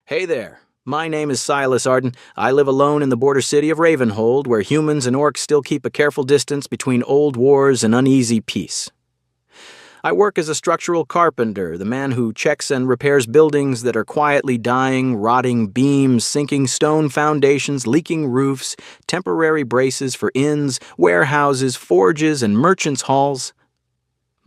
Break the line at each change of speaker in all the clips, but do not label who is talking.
Hey there. My name is Silas Arden. I live alone in the border city of Ravenhold, where humans and orcs still keep a careful distance between old wars and uneasy peace. I work as a structural carpenter, the man who checks and repairs buildings that are quietly dying, rotting beams, sinking stone foundations, leaking roofs, temporary braces for inns, warehouses, forges, and merchants' halls.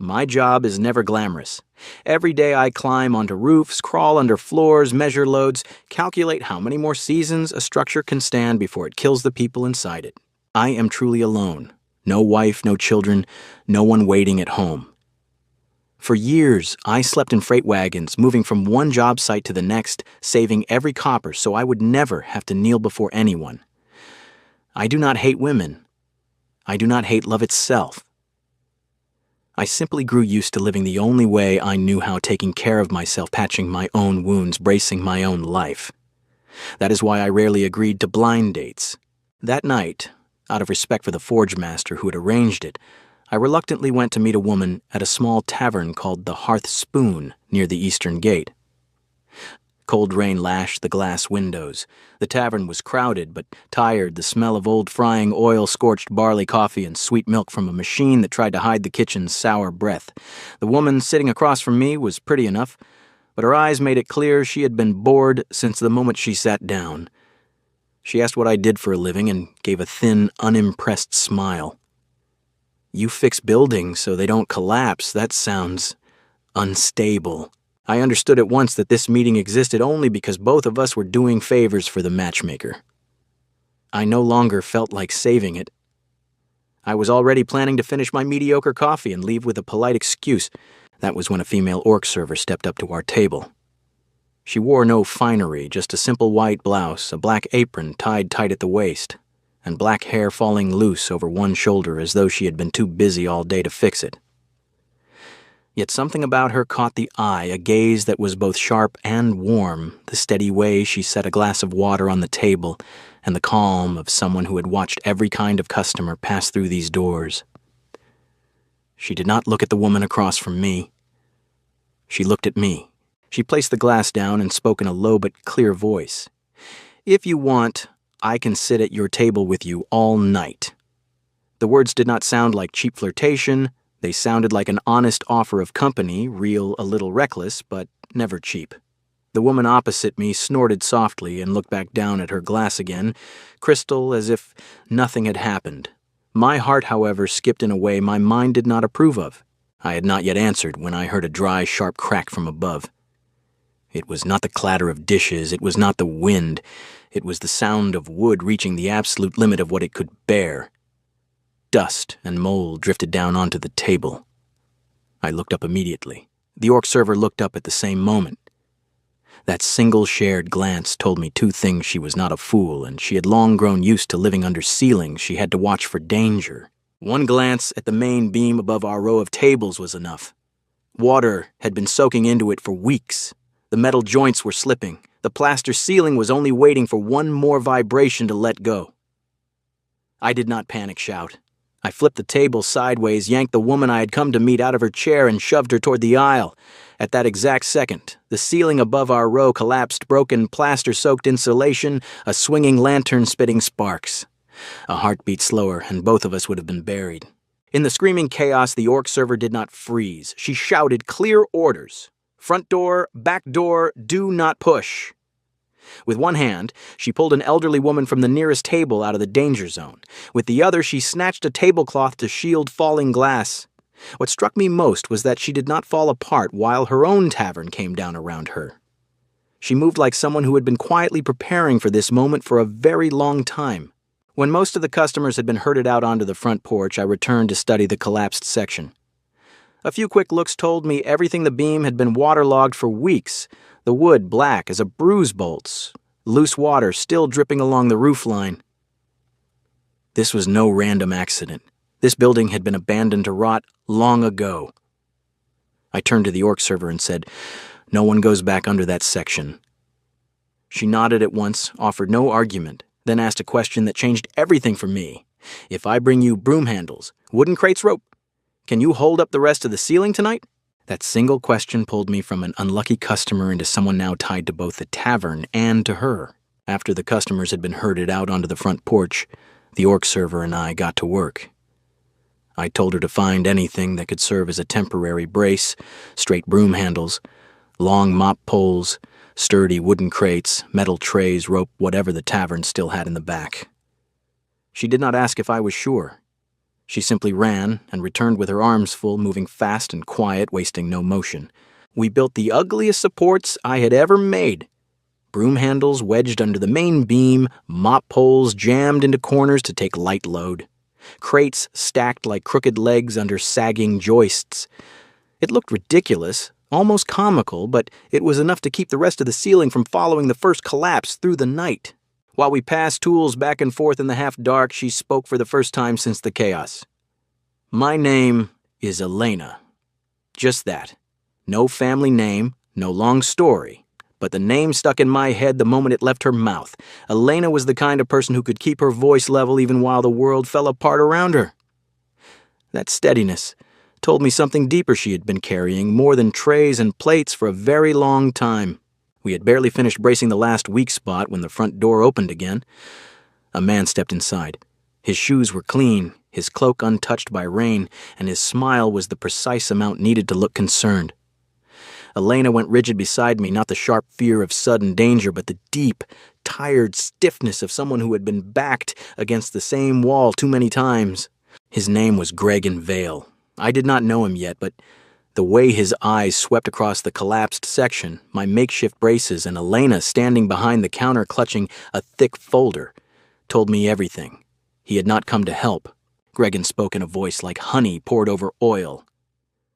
My job is never glamorous. Every day I climb onto roofs, crawl under floors, measure loads, calculate how many more seasons a structure can stand before it kills the people inside it. I am truly alone. No wife, no children, no one waiting at home. For years, I slept in freight wagons, moving from one job site to the next, saving every copper so I would never have to kneel before anyone. I do not hate women. I do not hate love itself. I simply grew used to living the only way I knew how, taking care of myself, patching my own wounds, bracing my own life. That is why I rarely agreed to blind dates. That night, out of respect for the forge master who had arranged it, I reluctantly went to meet a woman at a small tavern called the Hearth Spoon near the eastern gate. Cold rain lashed the glass windows. The tavern was crowded, but tired. The smell of old frying oil, scorched barley coffee, and sweet milk from a machine that tried to hide the kitchen's sour breath. The woman sitting across from me was pretty enough, but her eyes made it clear she had been bored since the moment she sat down. She asked what I did for a living and gave a thin, unimpressed smile. "You fix buildings so they don't collapse. That sounds unstable." I understood at once that this meeting existed only because both of us were doing favors for the matchmaker. I no longer felt like saving it. I was already planning to finish my mediocre coffee and leave with a polite excuse. That was when a female orc server stepped up to our table. She wore no finery, just a simple white blouse, a black apron tied tight at the waist, and black hair falling loose over one shoulder as though she had been too busy all day to fix it. Yet something about her caught the eye, a gaze that was both sharp and warm, the steady way she set a glass of water on the table, and the calm of someone who had watched every kind of customer pass through these doors. She did not look at the woman across from me. She looked at me. She placed the glass down and spoke in a low but clear voice. "If you want, I can sit at your table with you all night." The words did not sound like cheap flirtation. They sounded like an honest offer of company, real, a little reckless, but never cheap. The woman opposite me snorted softly and looked back down at her glass again, crystal as if nothing had happened. My heart, however, skipped in a way my mind did not approve of. I had not yet answered when I heard a dry, sharp crack from above. It was not the clatter of dishes, it was not the wind, it was the sound of wood reaching the absolute limit of what it could bear. Dust and mold drifted down onto the table. I looked up immediately. The orc server looked up at the same moment. That single shared glance told me two things: she was not a fool, and she had long grown used to living under ceilings she had to watch for danger. One glance at the main beam above our row of tables was enough. Water had been soaking into it for weeks. The metal joints were slipping. The plaster ceiling was only waiting for one more vibration to let go. I did not panic shout. I flipped the table sideways, yanked the woman I had come to meet out of her chair, and shoved her toward the aisle. At that exact second, the ceiling above our row collapsed, broken plaster-soaked insulation, a swinging lantern spitting sparks. A heartbeat slower, and both of us would have been buried. In the screaming chaos, the orc server did not freeze. She shouted clear orders. "Front door, back door, do not push." With one hand, she pulled an elderly woman from the nearest table out of the danger zone. With the other, she snatched a tablecloth to shield falling glass. What struck me most was that she did not fall apart while her own tavern came down around her. She moved like someone who had been quietly preparing for this moment for a very long time. When most of the customers had been herded out onto the front porch, I returned to study the collapsed section. A few quick looks told me everything the beam had been waterlogged for weeks, the wood black as a bruise bolts, loose water still dripping along the roofline. This was no random accident. This building had been abandoned to rot long ago. I turned to the orc server and said, "No one goes back under that section." She nodded at once, offered no argument, then asked a question that changed everything for me. "If I bring you broom handles, wooden crates, rope, can you hold up the rest of the ceiling tonight?" That single question pulled me from an unlucky customer into someone now tied to both the tavern and to her. After the customers had been herded out onto the front porch, the orc server and I got to work. I told her to find anything that could serve as a temporary brace: straight broom handles, long mop poles, sturdy wooden crates, metal trays, rope, whatever the tavern still had in the back. She did not ask if I was sure. She simply ran and returned with her arms full, moving fast and quiet, wasting no motion. We built the ugliest supports I had ever made. Broom handles wedged under the main beam, mop poles jammed into corners to take light load, crates stacked like crooked legs under sagging joists. It looked ridiculous, almost comical, but it was enough to keep the rest of the ceiling from following the first collapse through the night. While we passed tools back and forth in the half-dark, she spoke for the first time since the chaos. "My name is Elena." Just that. No family name, no long story. But the name stuck in my head the moment it left her mouth. Elena was the kind of person who could keep her voice level even while the world fell apart around her. That steadiness told me something deeper she had been carrying, more than trays and plates, for a very long time. We had barely finished bracing the last weak spot when the front door opened again. A man stepped inside. His shoes were clean, his cloak untouched by rain, and his smile was the precise amount needed to look concerned. Elena went rigid beside me, not the sharp fear of sudden danger, but the deep, tired stiffness of someone who had been backed against the same wall too many times. His name was Gregan Vale. I did not know him yet, but the way his eyes swept across the collapsed section, my makeshift braces, and Elena standing behind the counter clutching a thick folder, told me everything. He had not come to help. Gregan spoke in a voice like honey poured over oil.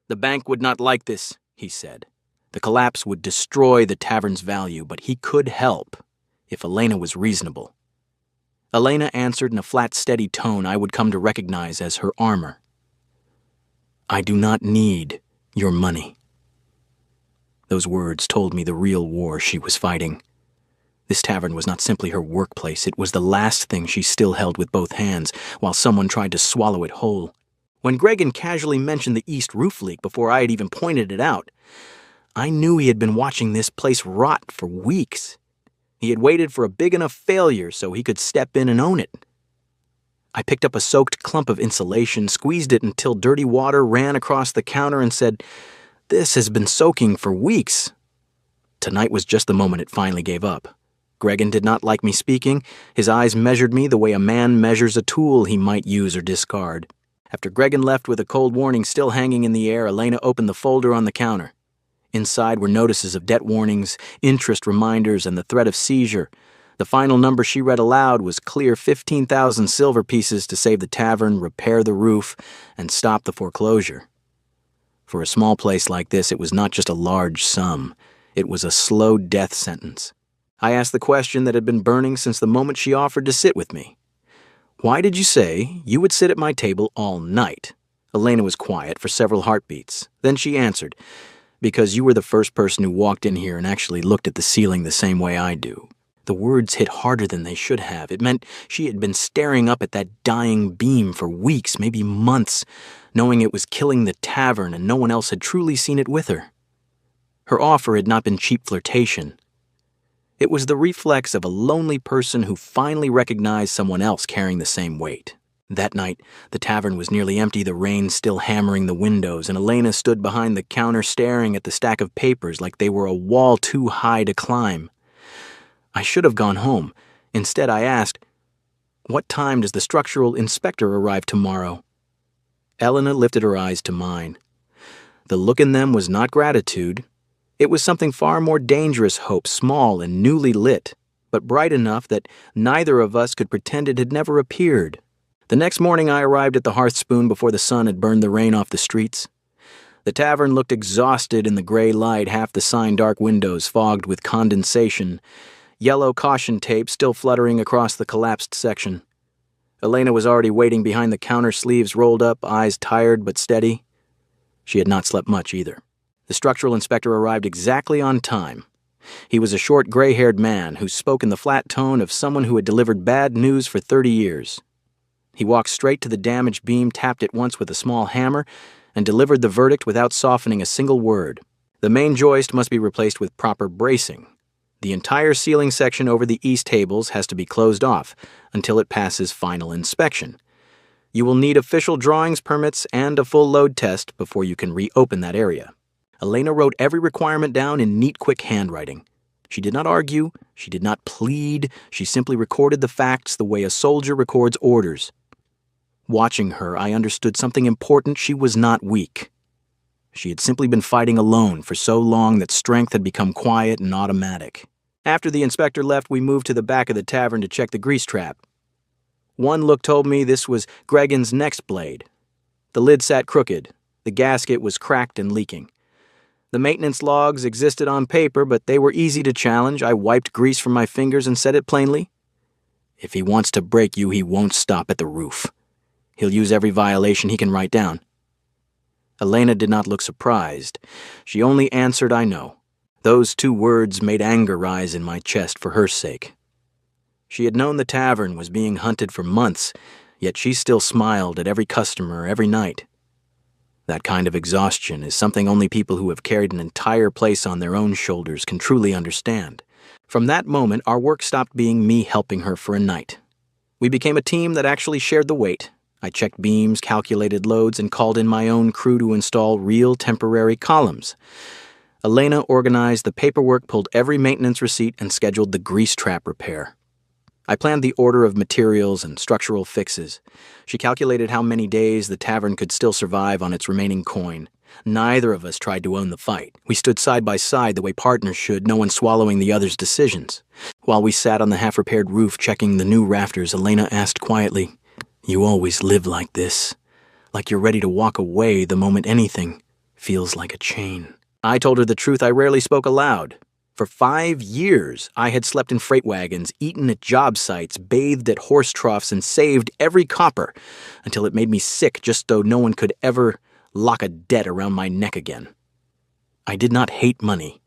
"The bank would not like this," he said. "The collapse would destroy the tavern's value, but he could help if Elena was reasonable." Elena answered in a flat, steady tone I would come to recognize as her armor. "I do not need your money." Those words told me the real war she was fighting. This tavern was not simply her workplace, it was the last thing she still held with both hands, while someone tried to swallow it whole. When Gregan casually mentioned the east roof leak before I had even pointed it out, I knew he had been watching this place rot for weeks. He had waited for a big enough failure so he could step in and own it. I picked up a soaked clump of insulation, squeezed it until dirty water ran across the counter, and said, "This has been soaking for weeks." Tonight was just the moment it finally gave up. Gregan did not like me speaking. His eyes measured me the way a man measures a tool he might use or discard. After Gregan left with a cold warning still hanging in the air, Elena opened the folder on the counter. Inside were notices of debt warnings, interest reminders, and the threat of seizure. The final number she read aloud was clear 15,000 silver pieces to save the tavern, repair the roof, and stop the foreclosure. For a small place like this, it was not just a large sum. It was a slow death sentence. I asked the question that had been burning since the moment she offered to sit with me. "Why did you say you would sit at my table all night?" Elena was quiet for several heartbeats. Then she answered, "Because you were the first person who walked in here and actually looked at the ceiling the same way I do." The words hit harder than they should have. It meant she had been staring up at that dying beam for weeks, maybe months, knowing it was killing the tavern and no one else had truly seen it with her. Her offer had not been cheap flirtation. It was the reflex of a lonely person who finally recognized someone else carrying the same weight. That night, the tavern was nearly empty, the rain still hammering the windows, and Elena stood behind the counter staring at the stack of papers like they were a wall too high to climb. I should have gone home. Instead, I asked, "What time does the structural inspector arrive tomorrow?" Elena lifted her eyes to mine. The look in them was not gratitude. It was something far more dangerous hope, small and newly lit, but bright enough that neither of us could pretend it had never appeared. The next morning I arrived at the Hearthspoon before the sun had burned the rain off the streets. The tavern looked exhausted in the gray light, half the sign-dark windows fogged with condensation, yellow caution tape still fluttering across the collapsed section. Elena was already waiting behind the counter, sleeves rolled up, eyes tired but steady. She had not slept much either. The structural inspector arrived exactly on time. He was a short, gray-haired man who spoke in the flat tone of someone who had delivered bad news for 30 years. He walked straight to the damaged beam, tapped it once with a small hammer, and delivered the verdict without softening a single word. The main joist must be replaced with proper bracing. The entire ceiling section over the east tables has to be closed off until it passes final inspection. You will need official drawings, permits, and a full load test before you can reopen that area. Elena wrote every requirement down in neat, quick handwriting. She did not argue, she did not plead, she simply recorded the facts the way a soldier records orders. Watching her, I understood something important: she was not weak. She had simply been fighting alone for so long that strength had become quiet and automatic. After the inspector left, we moved to the back of the tavern to check the grease trap. One look told me this was Gregan's next blade. The lid sat crooked. The gasket was cracked and leaking. The maintenance logs existed on paper, but they were easy to challenge. I wiped grease from my fingers and said it plainly. If he wants to break you, he won't stop at the roof. He'll use every violation he can write down. Elena did not look surprised. She only answered, "I know." Those two words made anger rise in my chest for her sake. She had known the tavern was being hunted for months, yet she still smiled at every customer every night. That kind of exhaustion is something only people who have carried an entire place on their own shoulders can truly understand. From that moment, our work stopped being me helping her for a night. We became a team that actually shared the weight. I checked beams, calculated loads, and called in my own crew to install real temporary columns. Elena organized the paperwork, pulled every maintenance receipt, and scheduled the grease trap repair. I planned the order of materials and structural fixes. She calculated how many days the tavern could still survive on its remaining coin. Neither of us tried to own the fight. We stood side by side the way partners should, no one swallowing the other's decisions. While we sat on the half-repaired roof checking the new rafters, Elena asked quietly, "You always live like this, like you're ready to walk away the moment anything feels like a chain." I told her the truth I rarely spoke aloud. For 5 years, I had slept in freight wagons, eaten at job sites, bathed at horse troughs, and saved every copper, until it made me sick just so no one could ever lock a debt around my neck again. I did not hate money.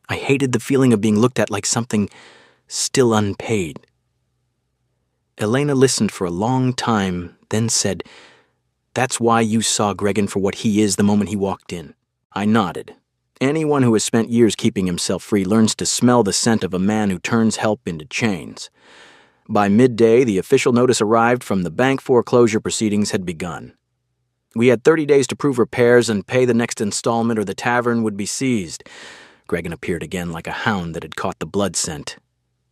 I hated the feeling of being looked at like something still unpaid. Elena listened for a long time, then said, "That's why you saw Gregan for what he is the moment he walked in." I nodded. Anyone who has spent years keeping himself free learns to smell the scent of a man who turns help into chains. By midday, the official notice arrived from the bank foreclosure proceedings had begun. We had 30 days to prove repairs and pay the next installment or the tavern would be seized. Gregan appeared again like a hound that had caught the blood scent.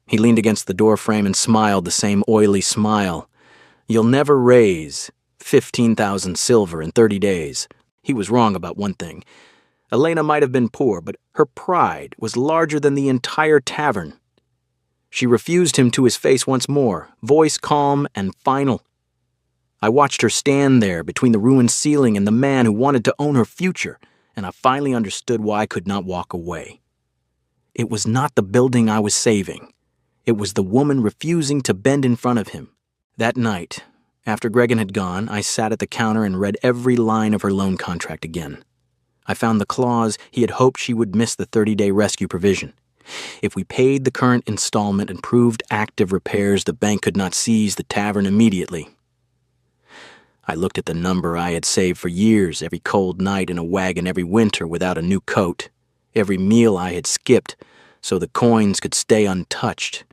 He leaned against the door frame and smiled the same oily smile. "You'll never raise 15,000 silver in 30 days. He was wrong about one thing. Elena might have been poor, but her pride was larger than the entire tavern. She refused him to his face once more, voice calm and final. I watched her stand there between the ruined ceiling and the man who wanted to own her future, and I finally understood why I could not walk away. It was not the building I was saving. It was the woman refusing to bend in front of him. That night, after Gregan had gone, I sat at the counter and read every line of her loan contract again. I found the clause he had hoped she would miss the 30-day rescue provision. If we paid the current installment and proved active repairs, the bank could not seize the tavern immediately. I looked at the number I had saved for years, every cold night in a wagon, every winter without a new coat, every meal I had skipped so the coins could stay untouched.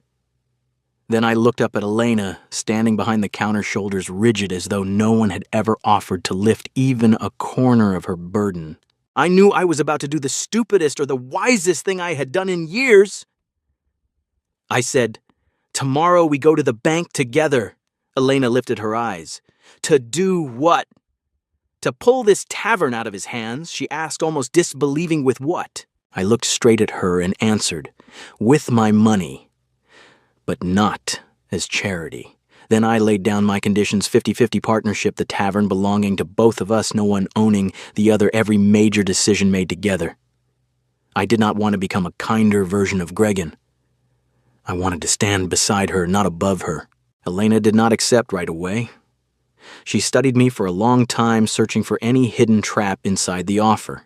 Then I looked up at Elena, standing behind the counter, shoulders rigid as though no one had ever offered to lift even a corner of her burden. I knew I was about to do the stupidest or the wisest thing I had done in years. I said, "Tomorrow we go to the bank together." Elena lifted her eyes. "To do what?" "To pull this tavern out of his hands," she asked, almost disbelieving. "With what?" I looked straight at her and answered, "With my money, but not as charity." Then I laid down my conditions: 50-50 partnership, the tavern belonging to both of us, no one owning the other, every major decision made together. I did not want to become a kinder version of Gregan. I wanted to stand beside her, not above her. Elena did not accept right away. She studied me for a long time, searching for any hidden trap inside the offer.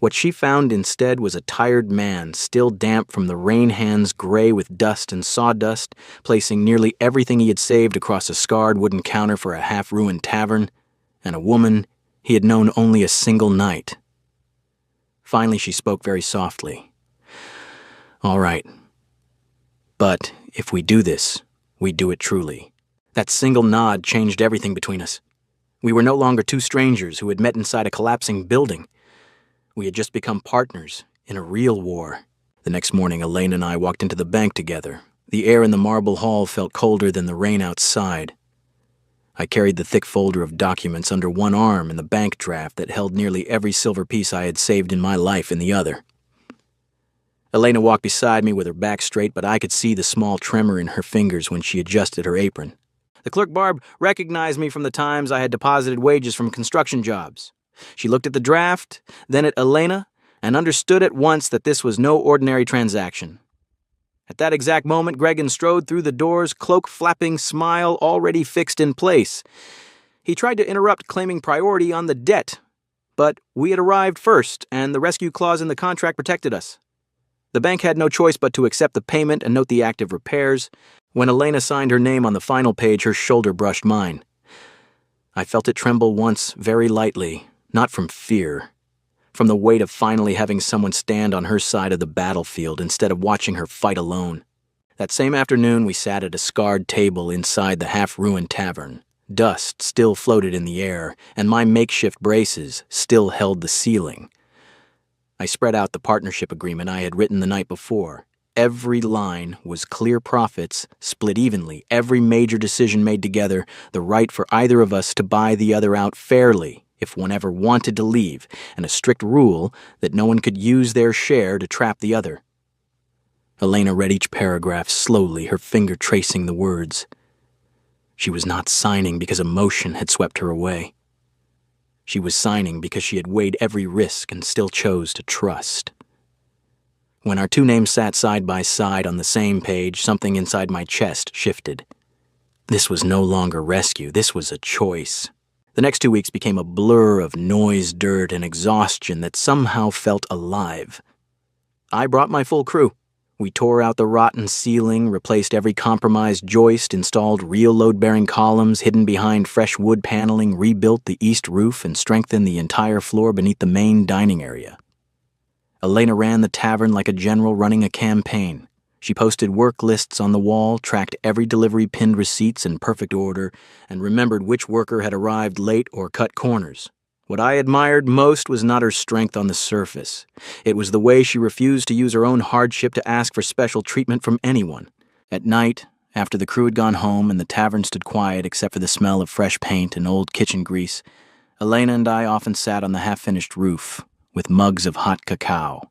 What she found instead was a tired man, still damp from the rain hands, gray with dust and sawdust, placing nearly everything he had saved across a scarred wooden counter for a half-ruined tavern, and a woman He had known only a single night. Finally, she spoke very softly. "All right. But if we do this, we do it truly." That single nod changed everything between us. We were no longer two strangers who had met inside a collapsing building. We had just become partners in a real war. The next morning, Elaine and I walked into the bank together. The air in the marble hall felt colder than the rain outside. I carried the thick folder of documents under one arm and the bank draft that held nearly every silver piece I had saved in my life in the other. Elena walked beside me with her back straight, but I could see the small tremor in her fingers when she adjusted her apron. The clerk Barb recognized me from the times I had deposited wages from construction jobs. She looked at the draft, then at Elena, and understood at once that this was no ordinary transaction. At that exact moment, Gregan strode through the doors, cloak-flapping smile already fixed in place. He tried to interrupt, claiming priority on the debt, but we had arrived first, and the rescue clause in the contract protected us. The bank had no choice but to accept the payment and note the active repairs. When Elena signed her name on the final page, her shoulder brushed mine. I felt it tremble once, very lightly, not from fear, from the weight of finally having someone stand on her side of the battlefield instead of watching her fight alone. That same afternoon, we sat at a scarred table inside the half-ruined tavern. Dust still floated in the air, and my makeshift braces still held the ceiling. I spread out the partnership agreement I had written the night before. Every line was clear profits, split evenly, every major decision made together, the right for either of us to buy the other out fairly if one ever wanted to leave, and a strict rule that no one could use their share to trap the other. Elena read each paragraph slowly, her finger tracing the words. She was not signing because emotion had swept her away. She was signing because she had weighed every risk and still chose to trust. When our two names sat side by side on the same page, something inside my chest shifted. This was no longer rescue, this was a choice. The next 2 weeks became a blur of noise, dirt, and exhaustion that somehow felt alive. I brought my full crew. We tore out the rotten ceiling, replaced every compromised joist, installed real load-bearing columns hidden behind fresh wood paneling, rebuilt the east roof, and strengthened the entire floor beneath the main dining area. Elena ran the tavern like a general running a campaign. She posted work lists on the wall, tracked every delivery, pinned receipts in perfect order, and remembered which worker had arrived late or cut corners. What I admired most was not her strength on the surface. It was the way she refused to use her own hardship to ask for special treatment from anyone. At night, after the crew had gone home and the tavern stood quiet except for the smell of fresh paint and old kitchen grease, Elena and I often sat on the half-finished roof with mugs of hot cacao.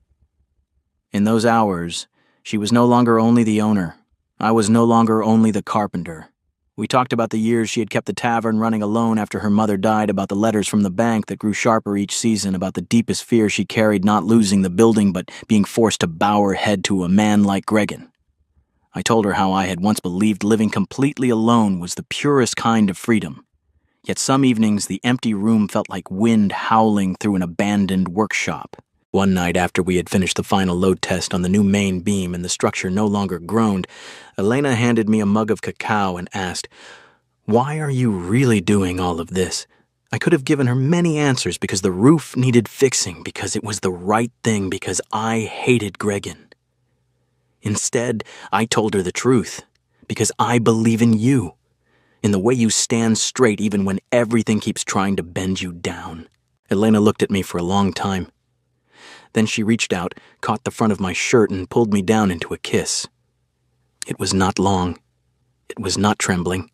In those hours, she was no longer only the owner. I was no longer only the carpenter. We talked about the years she had kept the tavern running alone after her mother died, about the letters from the bank that grew sharper each season, about the deepest fear she carried not losing the building but being forced to bow her head to a man like Gregan. I told her how I had once believed living completely alone was the purest kind of freedom. Yet some evenings the empty room felt like wind howling through an abandoned workshop. One night after we had finished the final load test on the new main beam and the structure no longer groaned, Elena handed me a mug of cacao and asked, "Why are you really doing all of this?" I could have given her many answers, because the roof needed fixing, because it was the right thing, because I hated Gregan. Instead, I told her the truth, because I believe in you, in the way you stand straight even when everything keeps trying to bend you down. Elena looked at me for a long time. Then she reached out, caught the front of my shirt, and pulled me down into a kiss. It was not long. It was not trembling.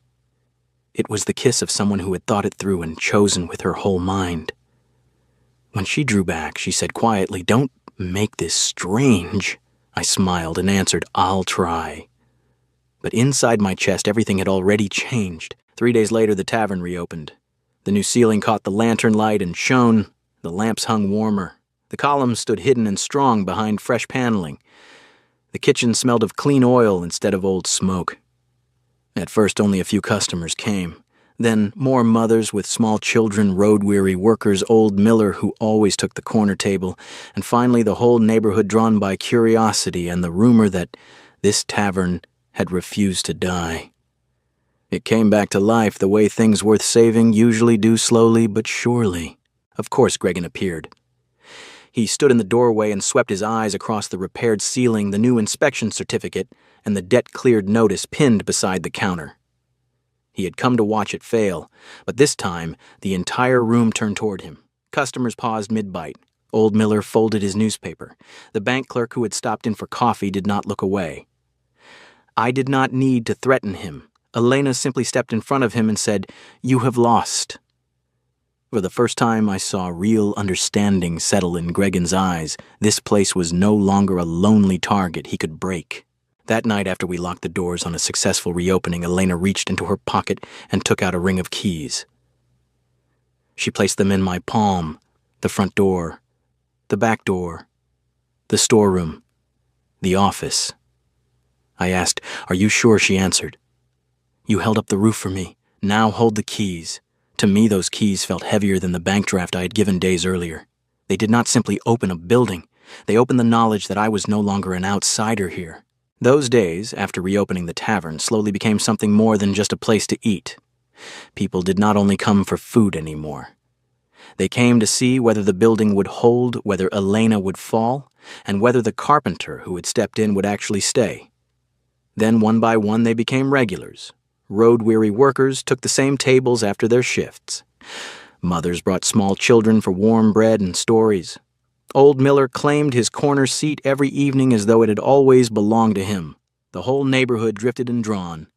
It was the kiss of someone who had thought it through and chosen with her whole mind. When she drew back, she said quietly, "Don't make this strange." I smiled and answered, "I'll try." But inside my chest, everything had already changed. 3 days later, the tavern reopened. The new ceiling caught the lantern light and shone. The lamps hung warmer. The columns stood hidden and strong behind fresh paneling. The kitchen smelled of clean oil instead of old smoke. At first, only a few customers came. Then, more mothers with small children, road-weary workers, old Miller who always took the corner table, and finally the whole neighborhood drawn by curiosity and the rumor that this tavern had refused to die. It came back to life the way things worth saving usually do, slowly but surely. Of course Gregan appeared. He stood in the doorway and swept his eyes across the repaired ceiling, the new inspection certificate, and the debt-cleared notice pinned beside the counter. He had come to watch it fail, but this time the entire room turned toward him. Customers paused mid-bite. Old Miller folded his newspaper. The bank clerk who had stopped in for coffee did not look away. I did not need to threaten him. Elena simply stepped in front of him and said, "You have lost." For the first time I saw real understanding settle in Gregan's eyes. This place was no longer a lonely target he could break. That night after we locked the doors on a successful reopening, Elena reached into her pocket and took out a ring of keys. She placed them in my palm, the front door, the back door, the storeroom, the office. I asked, "Are you sure?" She answered. "You held up the roof for me. Now hold the keys." To me, those keys felt heavier than the bank draft I had given days earlier. They did not simply open a building. They opened the knowledge that I was no longer an outsider here. Those days, after reopening the tavern, slowly became something more than just a place to eat. People did not only come for food anymore. They came to see whether the building would hold, whether Elena would fall, and whether the carpenter who had stepped in would actually stay. Then one by one they became regulars. Road-weary workers took the same tables after their shifts. Mothers brought small children for warm bread and stories. Old Miller claimed his corner seat every evening as though it had always belonged to him. The whole neighborhood drifted and drawn,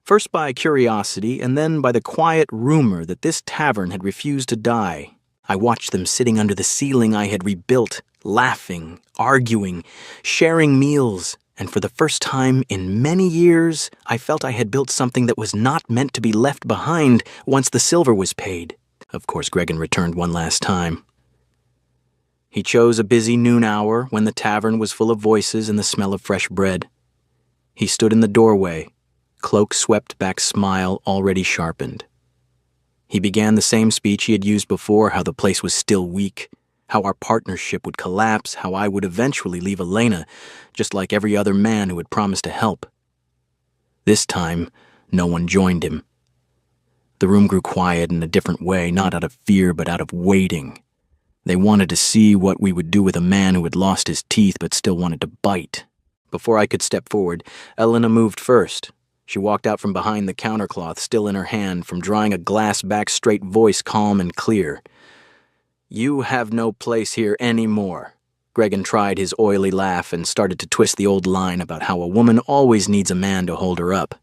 first by curiosity and then by the quiet rumor that this tavern had refused to die. I watched them sitting under the ceiling I had rebuilt, laughing, arguing, sharing meals, and for the first time in many years, I felt I had built something that was not meant to be left behind once the silver was paid. Of course, Gregan returned one last time. He chose a busy noon hour when the tavern was full of voices and the smell of fresh bread. He stood in the doorway, cloak swept back smile already sharpened. He began the same speech he had used before, how the place was still weak, how our partnership would collapse, how I would eventually leave Elena, just like every other man who had promised to help. This time, no one joined him. The room grew quiet in a different way, not out of fear but out of waiting. They wanted to see what we would do with a man who had lost his teeth but still wanted to bite. Before I could step forward, Elena moved first. She walked out from behind the countercloth, still in her hand, from drawing a glass-back straight voice calm and clear. "You have no place here anymore." Gregan tried his oily laugh and started to twist the old line about how a woman always needs a man to hold her up.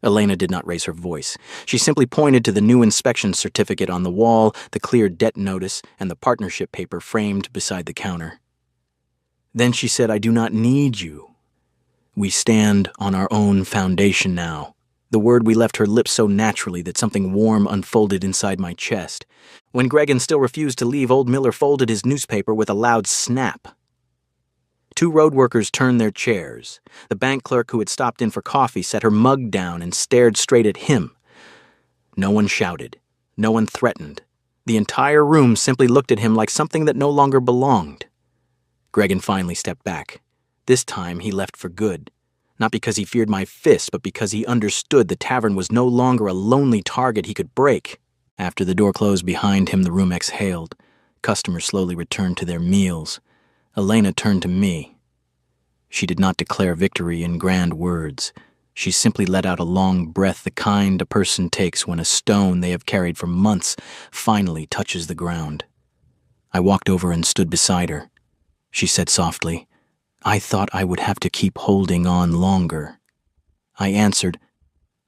Elena did not raise her voice. She simply pointed to the new inspection certificate on the wall, the clear debt notice, and the partnership paper framed beside the counter. Then she said, "I do not need you. We stand on our own foundation now." The word we left her lips so naturally that something warm unfolded inside my chest. When Gregan still refused to leave, old Miller folded his newspaper with a loud snap. Two road workers turned their chairs. The bank clerk who had stopped in for coffee set her mug down and stared straight at him. No one shouted. No one threatened. The entire room simply looked at him like something that no longer belonged. Gregan finally stepped back. This time he left for good. Not because he feared my fist, but because he understood the tavern was no longer a lonely target he could break. After the door closed behind him, the room exhaled. Customers slowly returned to their meals. Elena turned to me. She did not declare victory in grand words. She simply let out a long breath, the kind a person takes when a stone they have carried for months finally touches the ground. I walked over and stood beside her. She said softly, "I thought I would have to keep holding on longer." I answered,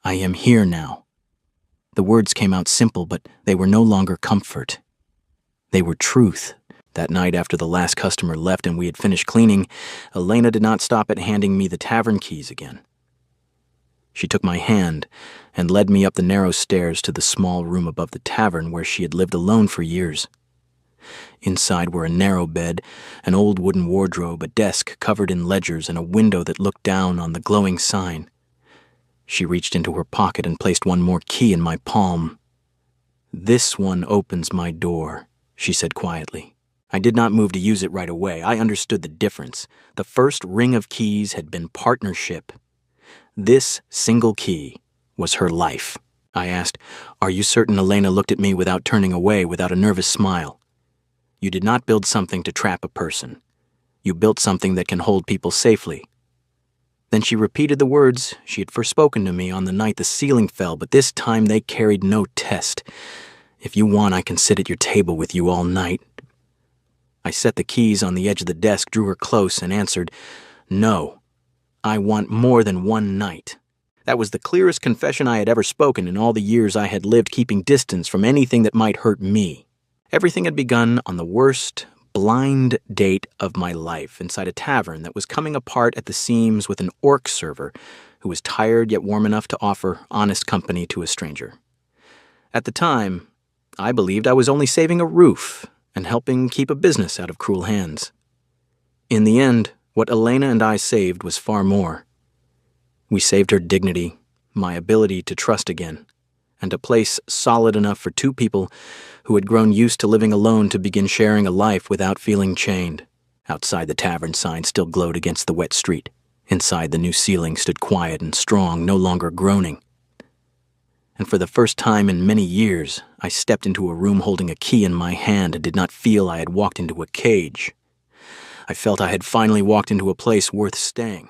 "I am here now." The words came out simple, but they were no longer comfort. They were truth. That night after the last customer left and we had finished cleaning, Elena did not stop at handing me the tavern keys again. She took my hand and led me up the narrow stairs to the small room above the tavern where she had lived alone for years. Inside were a narrow bed, an old wooden wardrobe, a desk covered in ledgers, and a window that looked down on the glowing sign. She reached into her pocket and placed one more key in my palm. "This one opens my door," she said quietly. I did not move to use it right away. I understood the difference. The first ring of keys had been partnership. This single key was her life. I asked. "Are you certain?" Elena looked at me without turning away, without a nervous smile. "You did not build something to trap a person. You built something that can hold people safely." Then she repeated the words she had first spoken to me on the night the ceiling fell, but this time they carried no test. "If you want, I can sit at your table with you all night." I set the keys on the edge of the desk, drew her close, and answered, "No, I want more than one night." That was the clearest confession I had ever spoken in all the years I had lived keeping distance from anything that might hurt me. Everything had begun on the worst, blind date of my life inside a tavern that was coming apart at the seams with an orc server who was tired yet warm enough to offer honest company to a stranger. At the time, I believed I was only saving a roof and helping keep a business out of cruel hands. In the end, what Elena and I saved was far more. We saved her dignity, my ability to trust again, and a place solid enough for two people who had grown used to living alone to begin sharing a life without feeling chained. Outside, the tavern sign still glowed against the wet street. Inside, the new ceiling stood quiet and strong, no longer groaning. And for the first time in many years, I stepped into a room holding a key in my hand and did not feel I had walked into a cage. I felt I had finally walked into a place worth staying.